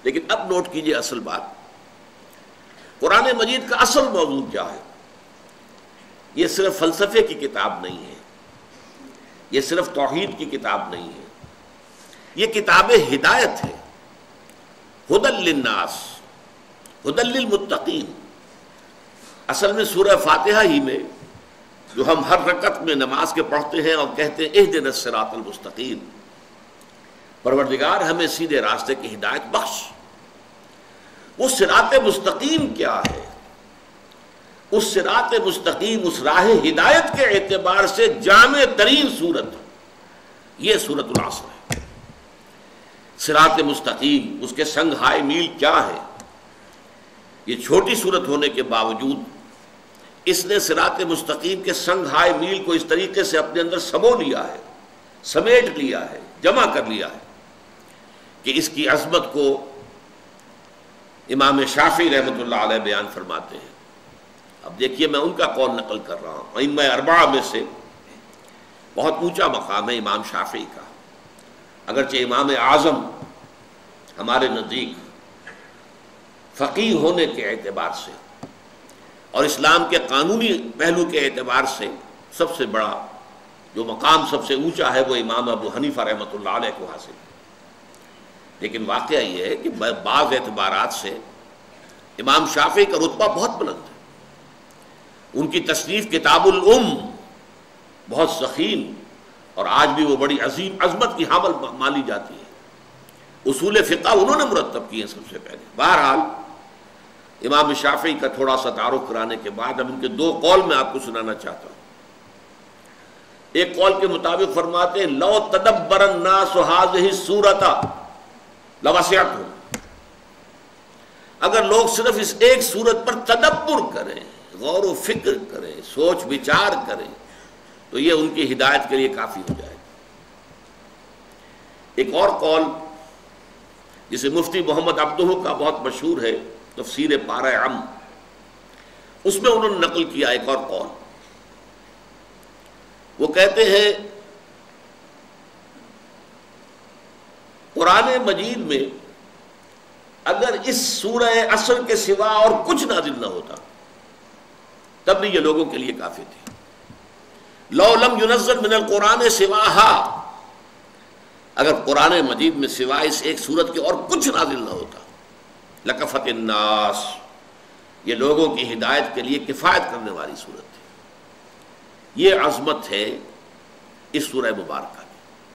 لیکن اب نوٹ کیجئے اصل بات، قرآن مجید کا اصل موضوع کیا ہے؟ یہ صرف فلسفے کی کتاب نہیں ہے، یہ صرف توحید کی کتاب نہیں ہے، یہ کتاب ہدایت ہے، ہدی للناس، ہدی للمتقین۔ اصل میں سورہ فاتحہ ہی میں جو ہم ہر رکعت میں نماز کے پڑھتے ہیں اور کہتے ہیں اہدنا الصراط المستقیم، پروردگار ہمیں سیدھے راستے کی ہدایت بخش۔ وہ صراط مستقیم کیا ہے؟ اس صراط مستقیم، اس راہ ہدایت کے اعتبار سے جامع ترین سورت یہ سورۃ العصر ہے۔ صراط مستقیم، اس کے سنگ ہائے میل کیا ہے؟ یہ چھوٹی سورت ہونے کے باوجود اس نے صراط مستقیم کے سنگ ہائے میل کو اس طریقے سے اپنے اندر سمو لیا ہے، سمیٹ لیا ہے، جمع کر لیا ہے کہ اس کی عظمت کو امام شافعی رحمۃ اللہ علیہ بیان فرماتے ہیں۔ اب دیکھیے میں ان کا قول نقل کر رہا ہوں، ائمہ اربعہ میں سے بہت اونچا مقام ہے امام شافعی کا، اگرچہ امام اعظم ہمارے نزدیک فقیہ ہونے کے اعتبار سے اور اسلام کے قانونی پہلو کے اعتبار سے سب سے بڑا جو مقام سب سے اونچا ہے وہ امام ابو حنیفہ رحمۃ اللہ علیہ کو حاصل ہے، لیکن واقعہ یہ ہے کہ بعض اعتبارات سے امام شافعی کا رتبہ بہت بلند ہے۔ ان کی تصنیف کتاب الام بہت ضخیم اور آج بھی وہ بڑی عظیم عظمت کی حامل مانی جاتی ہے۔ اصول فقہ انہوں نے مرتب کیے سب سے پہلے۔ بہرحال امام شافعی کا تھوڑا سا تعارف کرانے کے بعد اب ان کے دو قول میں آپ کو سنانا چاہتا ہوں۔ ایک قول کے مطابق فرماتے ہیں لو تدبر الناس هذه السورۃ لوسعتهم، اگر لوگ صرف اس ایک سورت پر تدبر کریں، غور و فکر کریں، سوچ بچار کریں تو یہ ان کی ہدایت کے لیے کافی ہو جائے گا۔ ایک اور قول جسے مفتی محمد عبدہ کا بہت مشہور ہے تفسیر پارہ عم، اس میں انہوں نے نقل کیا ایک اور قول، وہ کہتے ہیں قرآن مجید میں اگر اس سورہ عصر کے سوا اور کچھ نازل نہ ہوتا تب بھی یہ لوگوں کے لیے کافی تھی۔ لو لم ينزل من القرآن سواها، اگر قرآن مجید میں سوائے اس ایک سورت کے اور کچھ نازل نہ ہوتا لکفت الناس، یہ لوگوں کی ہدایت کے لیے کفایت کرنے والی سورت تھی۔ یہ عظمت ہے اس سورہ مبارکہ۔